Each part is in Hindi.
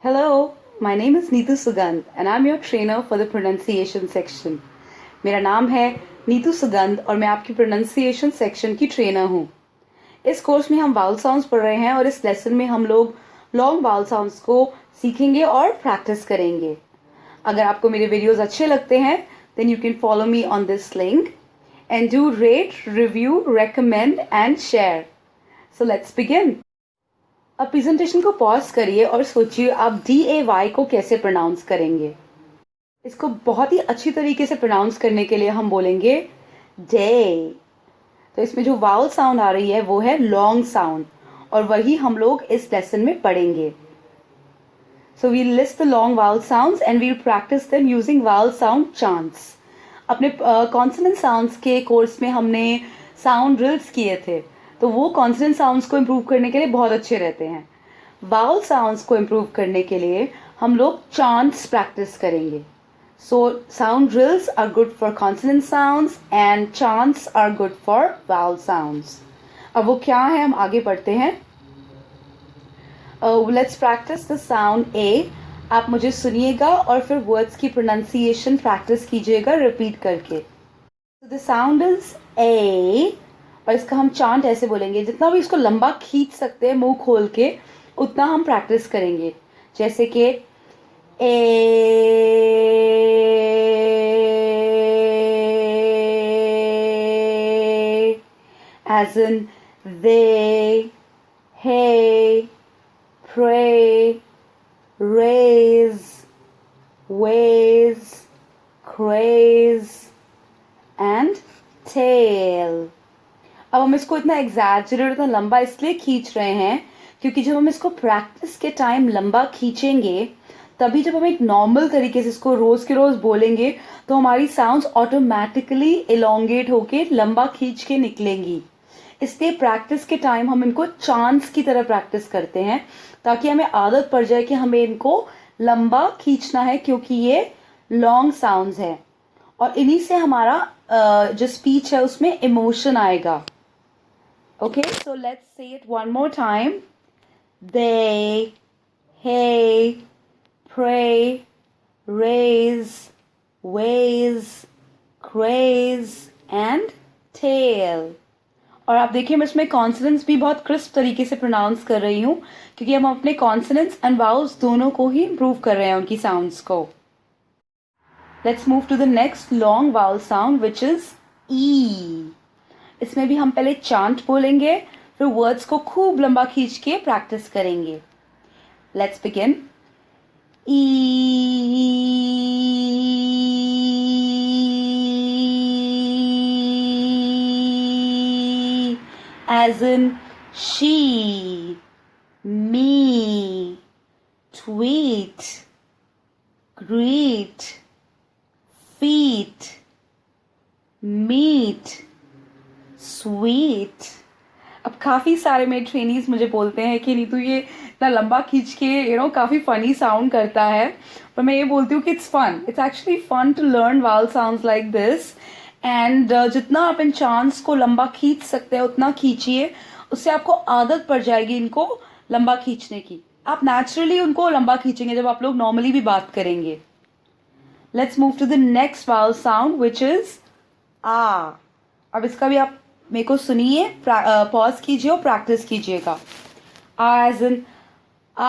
Hello, my name is Neetu Sugandh and I'm your trainer for the pronunciation section. मेरा नाम है नीतू सुगंध और मैं आपकी प्रोनाउंसिएशन सेक्शन की ट्रेनर हूँ. इस कोर्स में हम वाउल साउंड्स पढ़ रहे हैं और इस लेसन में हम लोग लॉन्ग वाउल साउंड्स को सीखेंगे और प्रैक्टिस करेंगे. अगर आपको मेरे वीडियोस अच्छे लगते हैं then you can follow me on this link and do rate, review, recommend and share. So let's begin. अब प्रेजेंटेशन को पॉज करिए और सोचिए आप DAY को कैसे प्रोनाउंस करेंगे. इसको बहुत ही अच्छी तरीके से प्रोनाउंस करने के लिए हम बोलेंगे डे. तो इसमें जो वाउल साउंड आ रही है वो है लॉन्ग साउंड और वही हम लोग इस लेसन में पढ़ेंगे. So we list the long vowel sounds and we practice them using vowel sound chants. अपने कॉन्सोनेंट साउंड्स के कोर्स में हमने साउंड ड्रिल्स किए थे, तो वो कॉन्सोनेंट साउंड्स को इम्प्रूव करने के लिए बहुत अच्छे रहते हैं. वाउल साउंड्स को इम्प्रूव करने के लिए हम लोग चांट्स प्रैक्टिस करेंगे. So sound drills are good for consonant sounds and chants are good for vowel sounds. अब वो क्या है हम आगे पढ़ते हैं. Let's practice the sound A. आप मुझे सुनिएगा और फिर वर्ड्स की प्रोनाउंसिएशन प्रैक्टिस कीजिएगा रिपीट करके. द साउंड इज ए और इसका हम चांट ऐसे बोलेंगे. जितना भी इसको लंबा खींच सकते हैं मुंह खोल के उतना हम प्रैक्टिस करेंगे. जैसे कि ए, as in they, hey, pray, raise, ways, craze and tail. अब हम इसको इतना एग्जैजरेट इतना लंबा इसलिए खींच रहे हैं क्योंकि जब हम इसको प्रैक्टिस के टाइम लंबा खींचेंगे तभी जब हम एक नॉर्मल तरीके से इसको रोज के रोज बोलेंगे तो हमारी साउंड्स ऑटोमेटिकली एलोंगेट होके लंबा खींच के निकलेंगी. इसलिए प्रैक्टिस के टाइम हम इनको चांट्स की तरह प्रैक्टिस करते हैं ताकि हमें आदत पड़ जाए कि हमें इनको लंबा खींचना है क्योंकि ये लॉन्ग साउंड्स हैं और इन्हीं से हमारा जो स्पीच है उसमें इमोशन आएगा. Okay, so let's say it one more time. Day, hey, pray, raise, ways, craze and tail. और आप देखिए मैं इसमें कॉन्सोनेंट्स भी बहुत क्रिस्प तरीके से प्रोनाउंस कर रही हूँ क्योंकि हम अपने कॉन्सोनेंट्स एंड वाउल्स दोनों को ही इम्प्रूव कर रहे हैं उनकी साउंड्स को. Let's move to the next long vowel sound which is E. इसमें भी हम पहले चांट बोलेंगे फिर वर्ड्स को खूब लंबा खींच के प्रैक्टिस करेंगे. Let's begin. E, as in she, me, tweet, greet, feet, meet, sweet. अब काफ़ी सारे मेरे ट्रेनीज मुझे बोलते हैं कि नीतू ये इतना लंबा खींच के काफ़ी फ़नी साउंड करता है, पर मैं ये बोलती हूँ कि it's fun. It's actually fun to learn vowel sounds like this. And जितना आप इन चांट्स को लंबा खींच सकते हैं उतना खींचिए. उससे आपको आदत पड़ जाएगी इनको लंबा खींचने की. आप नेचुरली उनको लंबा खींचेंगे जब आप लोग नॉर्मली भी बात करेंगे. Let's move to the next vowel sound which is आ. अब इसका भी आप मेरे को सुनिए, पॉज कीजिए और प्रैक्टिस कीजिएगा. आ एज इन आ,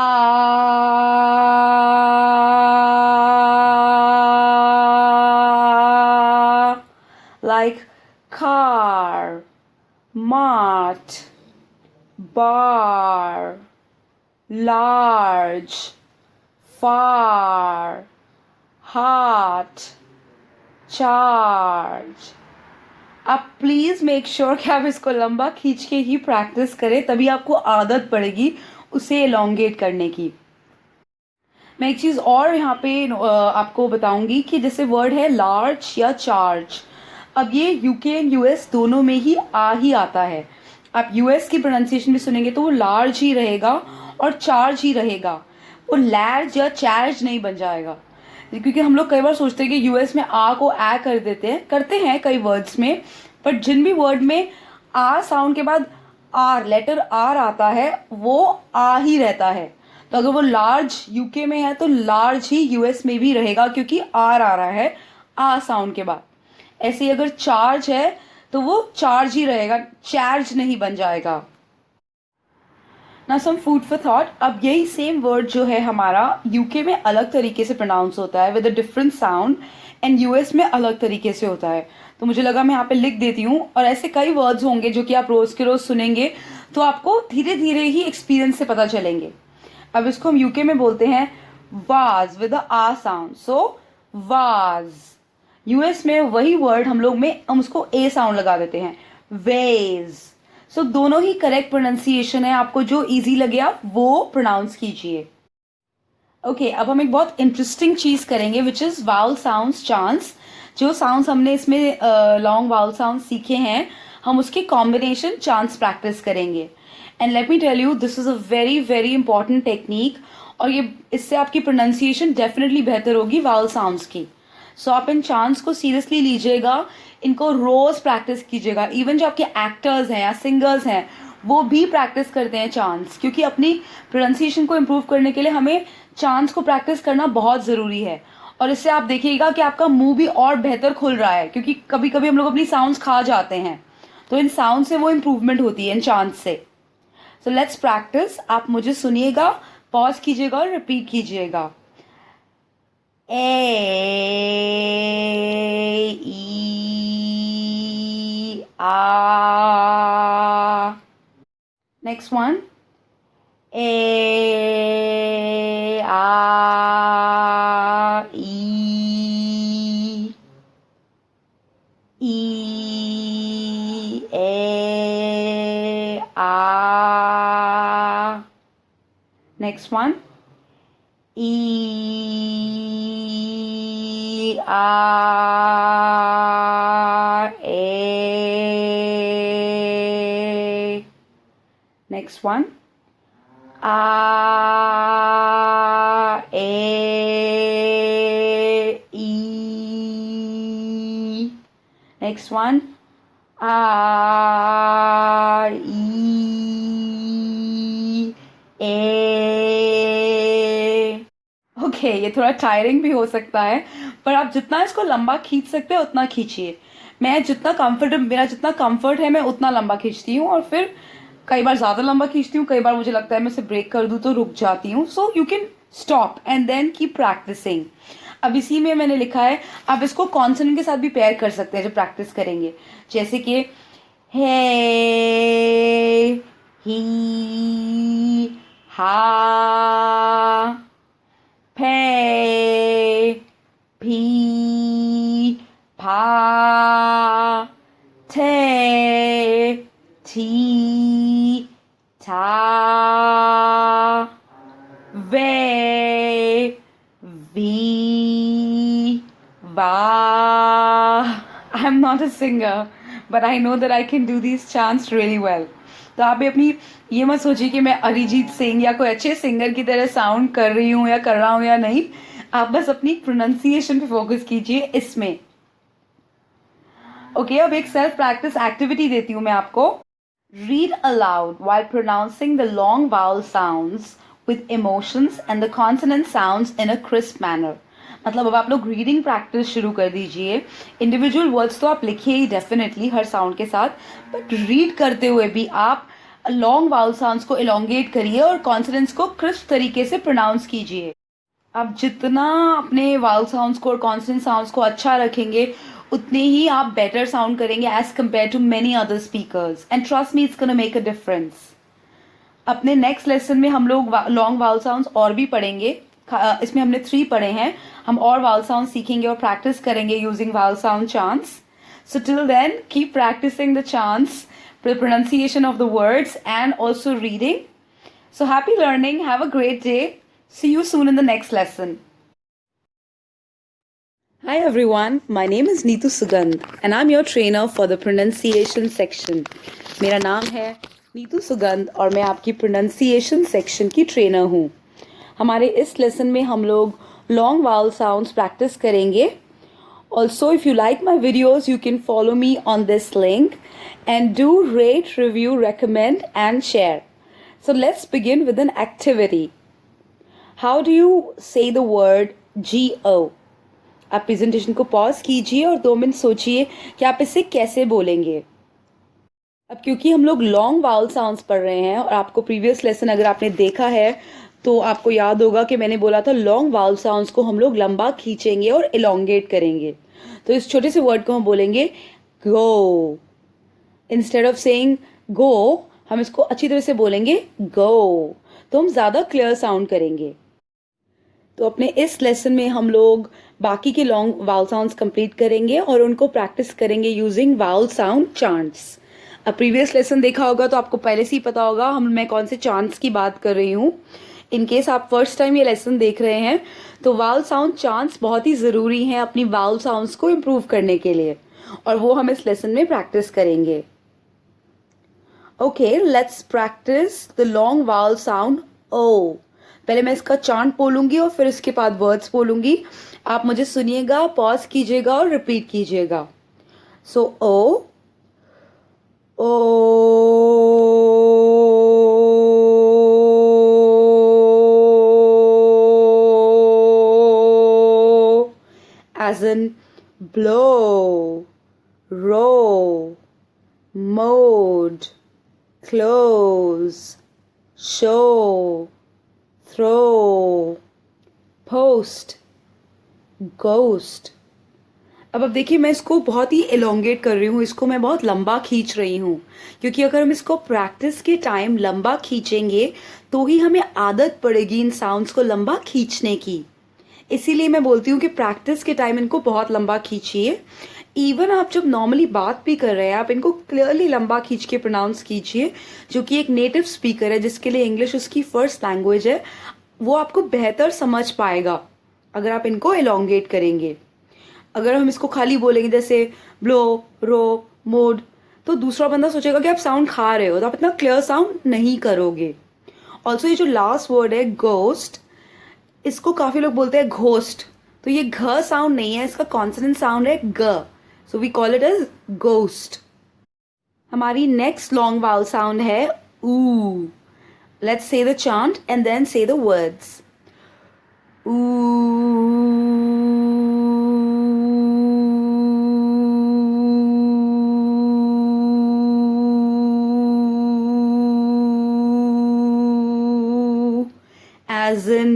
like car, mart, bar, large, far, heart, charge. आप प्लीज़ मेक श्योर कि आप इसको लंबा खींच के ही प्रैक्टिस करें, तभी आपको आदत पड़ेगी उसे एलोंगेट करने की. मैं एक चीज़ और यहाँ पे आपको बताऊंगी कि जैसे वर्ड है लार्ज या चार्ज. अब ये यूके एंड यूएस दोनों में ही आता है. आप यूएस की प्रोनाउंसिएशन भी सुनेंगे तो वो लार्ज ही रहेगा और चार्ज ही रहेगा. वो लैर्ज या चार्ज नहीं बन जाएगा. क्योंकि हम लोग कई बार सोचते हैं कि यूएस में आ को ए कर देते हैं, करते हैं कई वर्ड्स में, बट जिन भी वर्ड में आ साउंड के बाद आर लेटर आर आता है वो आ ही रहता है. तो अगर वो लार्ज यूके में है तो लार्ज ही यूएस में भी रहेगा, क्योंकि आर आ रहा है आ साउंड के बाद। ऐसे ही अगर चार्ज है तो वो चार्ज ही रहेगा, चार्ज नहीं बन जाएगा। ना सम फूड फॉर थॉट। अब यही सेम वर्ड जो है हमारा यूके में अलग तरीके से प्रोनाउंस होता है with a different sound, and US में अलग तरीके से होता है। तो मुझे लगा मैं यहाँ पे लिख देती हूँ, और ऐसे कई वर्ड्स होंगे जो कि आप रोज के रोज सुनेंगे, तो आपको धीरे धीरे ही एक्सपीरियंस से पता चलेंगे। अब इसको हम यूके में बोलते हैं was with ah sound, so was. US में वही वर्ड हम उसको ए साउंड लगा देते हैं, वेज। सो दोनों ही करेक्ट प्रोनाउंसिएशन है, आपको जो इजी लगे आप वो प्रोनाउंस कीजिए। ओके, अब हम एक बहुत इंटरेस्टिंग चीज करेंगे which is vowel sounds chants. जो साउंड्स हमने इसमें लॉन्ग वाउल साउंड सीखे हैं, हम उसके कॉम्बिनेशन चांस प्रैक्टिस करेंगे। And let me tell you, this is a very very important technique, और ये इससे आपकी प्रोनाउंसिएशन डेफिनेटली बेहतर होगी वाउल साउंड्स की। सो आप इन चांस को सीरियसली लीजिएगा, इनको रोज प्रैक्टिस कीजिएगा। इवन जो आपके एक्टर्स हैं या सिंगर्स हैं वो भी प्रैक्टिस करते हैं चांस, क्योंकि अपनी प्रोनाउंसिएशन को इम्प्रूव करने के लिए हमें चांस को प्रैक्टिस करना बहुत ज़रूरी है। और इससे आप देखिएगा कि आपका मुंह भी और बेहतर खुल रहा है, क्योंकि कभी कभी हम लोग अपनी साउंड्स खा जाते हैं, तो इन साउंड से वो इम्प्रूवमेंट होती है इन चांस से। So let's practice. आप मुझे सुनिएगा, पॉज कीजिएगा और रिपीट कीजिएगा। ए ई आ। नेक्स्ट वन, ए आ ई ए आ। नेक्स्ट वन, ई आ ए। नेक्स्ट वन, आ ए ई। नेक्स्ट वन, आ ई ए। ओके, ये थोड़ा टायरिंग भी हो सकता है, पर आप जितना इसको लंबा खींच सकते हैं उतना खींचिए। मेरा जितना कंफर्ट है मैं उतना लंबा खींचती हूँ, और फिर कई बार ज़्यादा लंबा खींचती हूँ, कई बार मुझे लगता है मैं इसे ब्रेक कर दूँ तो रुक जाती हूँ। So you can stop and then keep practicing. अब इसी में मैंने लिखा है, आप इसको कॉन्सोनेंट के साथ भी पेयर कर सकते हैं जब प्रैक्टिस करेंगे, जैसे कि हे, ही, हा, फे, भी, भा, थे, ठी, था, वे, we, va. I'm not a singer, but I know that I can do these chants really well. तो आप भी अपनी ये मत सोचिए कि मैं अरिजीत सिंह या कोई अच्छे सिंगर की तरह साउंड कर रही हूँ या कर रहा हूँ या नहीं। आप बस अपनी प्रोनाउंसिएशन पे फोकस कीजिए इसमें। ओके, अब एक सेल्फ प्रैक्टिस एक्टिविटी देती हूँ मैं आपको। Read aloud while pronouncing the long vowel sounds with emotions and the consonant sounds in a crisp manner. मतलब अब आप लोग रीडिंग प्रैक्टिस शुरू कर दीजिए। इंडिविजुअल वर्ड्स तो आप लिखिए ही डेफिनेटली हर साउंड के साथ, बट रीड करते हुए भी आप लॉन्ग वाउल साउंड्स को इलोंगेट करिए और कॉन्सोनेंट्स को क्रिस्प तरीके से प्रोनाउंस कीजिए। आप जितना अपने वाउल साउंड्स को और कॉन्सोनेंट साउंड्स को अच्छा रखेंगे, उतने ही आप बेटर साउंड करेंगे as compare to many other speakers, and trust me, it's gonna make a difference. अपने नेक्स्ट लेसन में हम लोग लॉन्ग वाउल साउंड्स और भी पढ़ेंगे। इसमें हमने 3 पढ़े हैं, हम और वाउल साउंड सीखेंगे और प्रैक्टिस करेंगे using vowel sound chants. So till then keep practicing the chants, the pronunciation of the words, and also reading. So happy learning, have a great day, see you soon in the next lesson. Hi everyone, my name is Neetu Sugandh and I'm your trainer for the pronunciation section. मेरा नाम है नीतू सुगंध और मैं आपकी pronunciation section की ट्रेनर हूँ। हमारे इस लेसन में हम लोग long vowel sounds practice करेंगे। Also, if you like my videos, you can follow me on this link and do rate, review, recommend and share. So let's begin with an activity. How do you से द वर्ड GO? आप प्रेजेंटेशन को पॉज कीजिए और 2 मिनट सोचिए कि आप इसे कैसे बोलेंगे। अब क्योंकि हम लोग लॉन्ग वाउल साउंड्स पढ़ रहे हैं और आपको प्रीवियस लेसन अगर आपने देखा है तो आपको याद होगा कि मैंने बोला था लॉन्ग वाउल साउंड्स को हम लोग लंबा खींचेंगे और इलोंगेट करेंगे। तो इस छोटे से वर्ड को हम बोलेंगे गो। इंस्टेड ऑफ सेइंग गो हम इसको अच्छी तरह से बोलेंगे गो, तो हम ज़्यादा क्लियर साउंड करेंगे। तो अपने इस लेसन में हम लोग बाकी के लॉन्ग वाउल साउंड्स कंप्लीट करेंगे और उनको प्रैक्टिस करेंगे यूजिंग वाउल साउंड चांट्स। अब प्रीवियस लेसन देखा होगा तो आपको पहले से ही पता होगा मैं कौन से चांट्स की बात कर रही हूँ। इन केस आप फर्स्ट टाइम ये लेसन देख रहे हैं तो वाउल साउंड चांट्स बहुत ही ज़रूरी हैं अपनी वाउल साउंड्स को इम्प्रूव करने के लिए, और वो हम इस लेसन में प्रैक्टिस करेंगे। Okay, let's practice the long vowel sound ओ। पहले मैं इसका चांट बोलूंगी और फिर इसके बाद वर्ड्स बोलूंगी। आप मुझे सुनिएगा, पॉज कीजिएगा और रिपीट कीजिएगा। सो ओ, ओ, as in blow, row, mode, close, show, throw, post, ghost। अब देखिए मैं इसको बहुत ही एलोंगेट कर रही हूँ, इसको मैं बहुत लंबा खींच रही हूँ, क्योंकि अगर हम इसको प्रैक्टिस के टाइम लंबा खींचेंगे तो ही हमें आदत पड़ेगी इन साउंड्स को लंबा खींचने की। इसीलिए मैं बोलती हूँ कि प्रैक्टिस के टाइम इनको बहुत लंबा खींचिए। इवन आप जब नॉर्मली बात भी कर रहे हैं आप इनको क्लियरली लंबा खींच के प्रोनाउंस कीजिए। जो कि एक नेटिव स्पीकर है जिसके लिए इंग्लिश उसकी फर्स्ट लैंग्वेज है, वो आपको बेहतर समझ पाएगा अगर आप इनको एलोंगेट करेंगे। अगर हम इसको खाली बोलेंगे जैसे ब्लो, रो, मोड, तो दूसरा बंदा सोचेगा कि आप साउंड खा रहे हो, तो आप इतना क्लियर साउंड नहीं करोगे। ऑल्सो ये जो लास्ट वर्ड है गोस्ट, इसको काफ़ी लोग बोलते हैं घोस्ट, तो ये घ साउंड नहीं है, इसका कॉन्सोनेंट साउंड है ग, so we call it as ghost. हमारी नेक्स्ट लॉन्ग वाउल साउंड है ऊ। Let's say the chant and then say the words. As in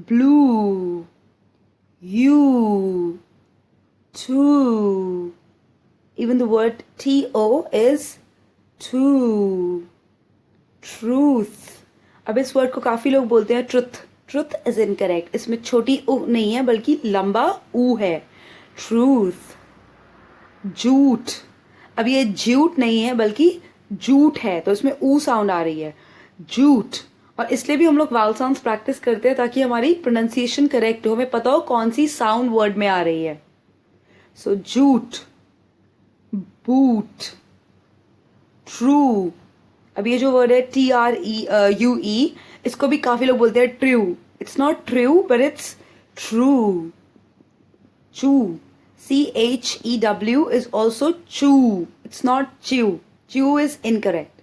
blue, you, two. Even the word TO is two. Truth. अब इस वर्ड को काफ़ी लोग बोलते हैं ट्रुथ। ट्रुथ इज इनकरेक्ट, इसमें छोटी ऊ नहीं है बल्कि लंबा ऊ है। ट्रूथ। झूठ, अब ये झूठ नहीं है बल्कि झूठ है, तो इसमें ऊ साउंड आ रही है, झूठ। और इसलिए भी हम लोग वाउल साउंड्स प्रैक्टिस करते हैं ताकि हमारी प्रोनाउंसिएशन करेक्ट हो, हमें पता हो कौन सी साउंड वर्ड में आ रही है। सो झूठ, बूट, ट्रू। अब ये जो वर्ड है TRUE, इसको भी काफी लोग बोलते हैं true. It's not true but it's true. चू, CHEW is also chew. It's not chew. Chew is incorrect.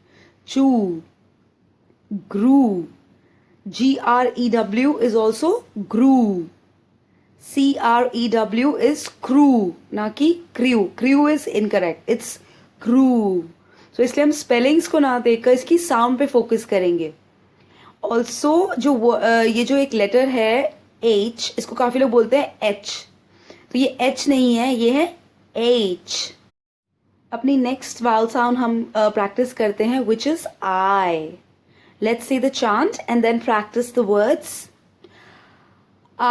Chew. Grew. GREW is also grew. CREW is crew, ना कि crew. Crew is incorrect. It's crew. So इसलिए हम स्पेलिंग्स को ना देखकर इसकी साउंड पे फोकस करेंगे। ऑल्सो ये जो एक लेटर है H, इसको काफी लोग बोलते हैं H, तो ये H नहीं है, ये है H। अपनी नेक्स्ट वाउल साउंड हम प्रैक्टिस करते हैं which is I। Let's say the chant and then practice the words. I।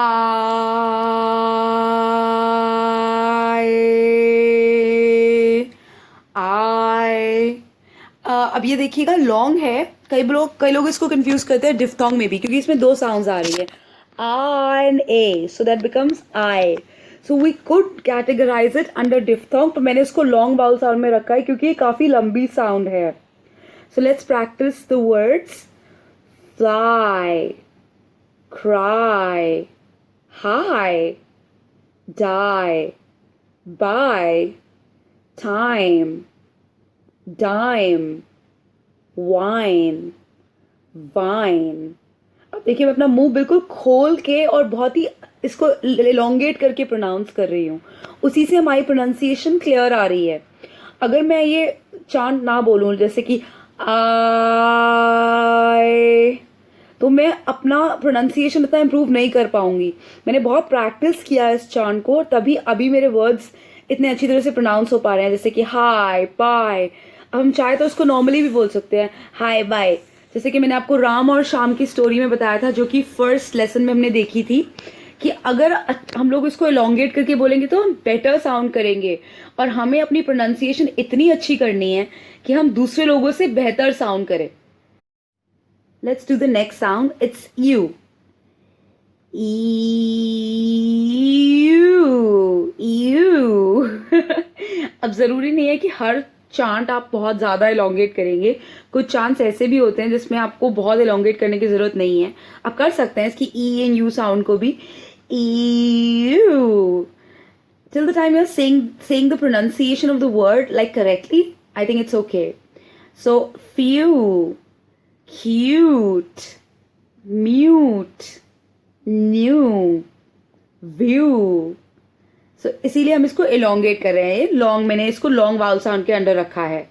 अब ये देखिएगा लॉन्ग है, कई लोग इसको कंफ्यूज करते हैं डिफ्थोंग में भी, क्योंकि इसमें दो साउंड्स आ रही है I and A, so that becomes I. So we could categorize it under diphthong, तो मैंने इसको लॉन्ग वाउल साउंड में रखा है क्योंकि ये काफी लंबी साउंड है। So let's practice the words fly, cry, high, die, buy, time, dime, wine, vine। अब देखिए मैं अपना मुंह बिल्कुल खोल के और बहुत ही इसको एलोंगेट करके प्रोनाउंस कर रही हूँ, उसी से हमारी प्रोनाउंसिएशन क्लियर आ रही है। अगर मैं ये चांट ना बोलूँ जैसे कि आई, तो मैं अपना प्रोनाउंसिएशन इतना इम्प्रूव नहीं कर पाऊंगी। मैंने बहुत प्रैक्टिस किया है इस चांट को, तभी अभी मेरे वर्ड्स इतने अच्छी तरह से प्रोनाउंस हो पा रहे हैं, जैसे कि हाय बाय। अब हम चाहे तो इसको नॉर्मली भी बोल सकते हैं, हाय बाय। जैसे कि मैंने आपको राम और शाम की स्टोरी में बताया था, जो कि फर्स्ट लेसन में हमने देखी थी, कि अगर हम लोग इसको एलोंगेट करके बोलेंगे तो हम बेटर साउंड करेंगे, और हमें अपनी प्रोनाउंसिएशन इतनी अच्छी करनी है कि हम दूसरे लोगों से बेहतर साउंड करें। Let's do the next sound, it's you. You. अब जरूरी नहीं है कि हर चांट आप बहुत ज्यादा एलोंगेट करेंगे, कुछ चांट्स ऐसे भी होते हैं जिसमें आपको बहुत एलोंगेट करने की जरूरत नहीं है, आप कर सकते हैं इसकी ई एंड यू साउंड को भी। You. Till the time you're saying the pronunciation of the word like correctly, I think it's okay. So few, cute, mute, new, view. So इसीलिए हम इसको elongate कर रहे हैं, लॉन्ग, मैंने इसको लॉन्ग वाउल साउंड के अंडर रखा है।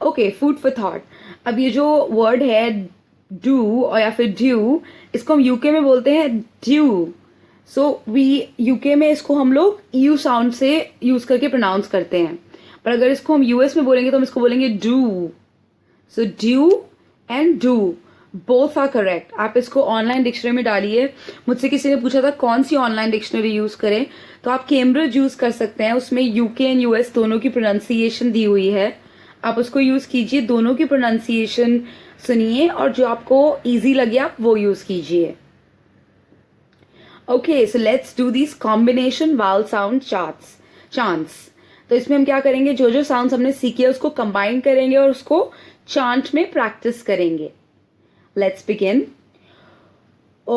Okay, food for thought. अब ये जो वर्ड है डू और या फिर ड्यू, इसको हम यूके में बोलते हैं ड्यू। सो वी यूके में इसको हम लोग यू साउंड से यूज करके प्रोनाउंस करते हैं, पर अगर इसको हम यूएस में बोलेंगे तो हम इसको बोलेंगे do. So due and do both are correct. आप इसको ऑनलाइन डिक्शनरी में डालिए। मुझसे किसी ने पूछा था कौन सी ऑनलाइन डिक्शनरी यूज करें, तो आप कैम्ब्रिज यूज कर सकते हैं, उसमें यूके एंड यूएस दोनों की प्रोनाउंसिएशन दी हुई है, आप उसको यूज कीजिए, दोनों की प्रोनाउंसिएशन सुनिए और जो आपको इजी लगे आप वो यूज कीजिए। Okay, so let's do this combination vowel sound chants. तो इसमें हम क्या करेंगे, जो जो साउंड्स हमने सीखे उसको कंबाइन करेंगे और उसको चांट में प्रैक्टिस करेंगे। Let's begin. O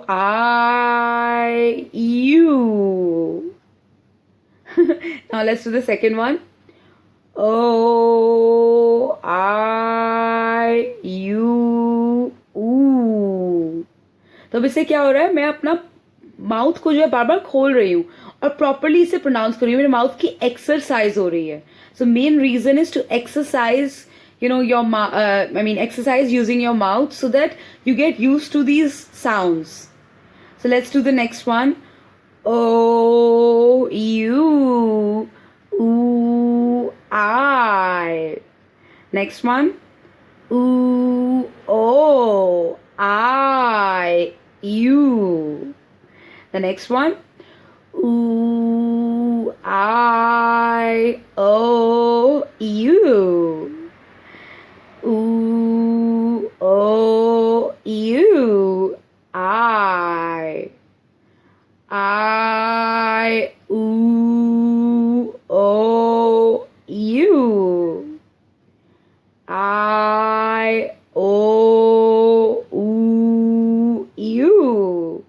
I U. Now let's do the second one. O I U ऊ। तो अब इससे क्या हो रहा है, मैं अपना माउथ को जो है बार बार खोल रही हूँ और प्रॉपरली इसे प्रोनाउंस कर रही हूँ, मेरे माउथ की एक्सरसाइज हो रही है। So main reason is to exercise your exercise using your mouth so that you get used to these sounds. So let's do the next one. O U ooh I. Next one. Ooh oh I you. The next one. Ooh I oh you. Ooh oh you I ooh oh you I oh ooh you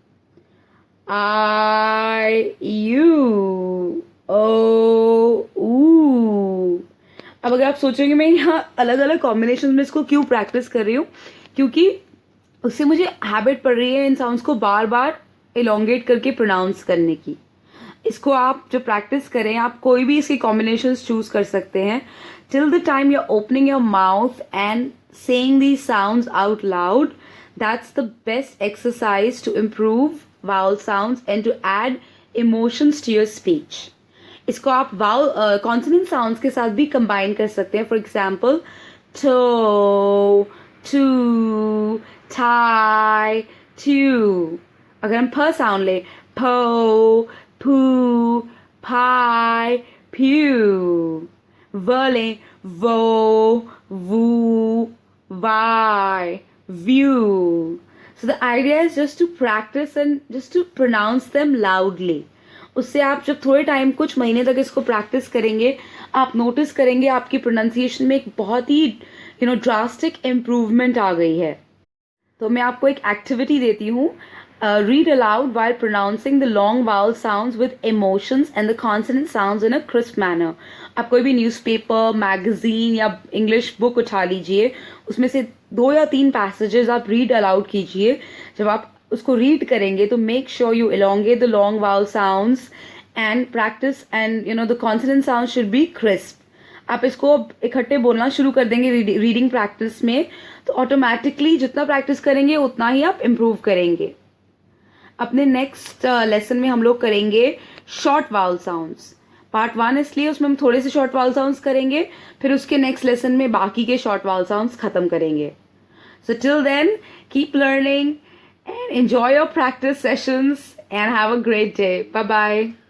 I you oh ooh। अब अगर आप सोचेंगे मैं यहाँ अलग अलग कॉम्बिनेशन में इसको क्यों प्रैक्टिस कर रही हूँ, क्योंकि उससे मुझे हैबिट पड़ रही है इन साउंड्स को बार बार एलोंगेट करके प्रोनाउंस करने की। इसको आप जब प्रैक्टिस करें, आप कोई भी इसके कॉम्बिनेशंस चूज कर सकते हैं। Till the time you are opening your mouth and saying these sounds out loud, that's the best exercise to improve vowel sounds and to add emotions to your speech. इसको आप वाउल कॉन्सोनेंट साउंड्स के साथ भी कंबाइन कर सकते हैं। For example toe, two, tie, too. अगर हम फ साउंड ले, पो, पू, पाई, प्यू। व ले, वो, वू, वाई, view. So the idea is just to practice and just to pronounce them loudly. उससे आप जब थोड़े टाइम, कुछ महीने तक इसको प्रैक्टिस करेंगे, आप नोटिस करेंगे आपकी प्रोनाउंसिएशन में एक बहुत ही ड्रास्टिक इम्प्रूवमेंट आ गई है। तो मैं आपको एक एक्टिविटी देती हूँ, read aloud while pronouncing the long vowel sounds with emotions and the consonant sounds in a crisp manner. आप कोई भी न्यूज़पेपर, मैगजीन या इंग्लिश बुक उठा लीजिए, उसमें से 2 या 3 पैसेजेस आप रीड अलाउड कीजिए. जब आप उसको रीड करेंगे तो make sure you elongate the long vowel sounds and practice, and you know the consonant sounds should be crisp. आप इसको इकट्ठे बोलना शुरू कर देंगे रीडिंग प्रैक्टिस में, तो ऑटोमेटिकली जितना प्रैक्टिस करेंगे उतना ही आप इम्प्रूव करेंगे. अपने नेक्स्ट लेसन में हम लोग करेंगे शॉर्ट वाउल साउंड्स. पार्ट 1 इसलिए उसमें हम थोड़े से शॉर्ट वाउल साउंड्स करेंगे, फिर उसके नेक्स्ट लेसन में बाकी के शॉर्ट वाउल साउंड्स खत्म करेंगे. So till then keep learning and enjoy your practice sessions and have a great day. Bye bye.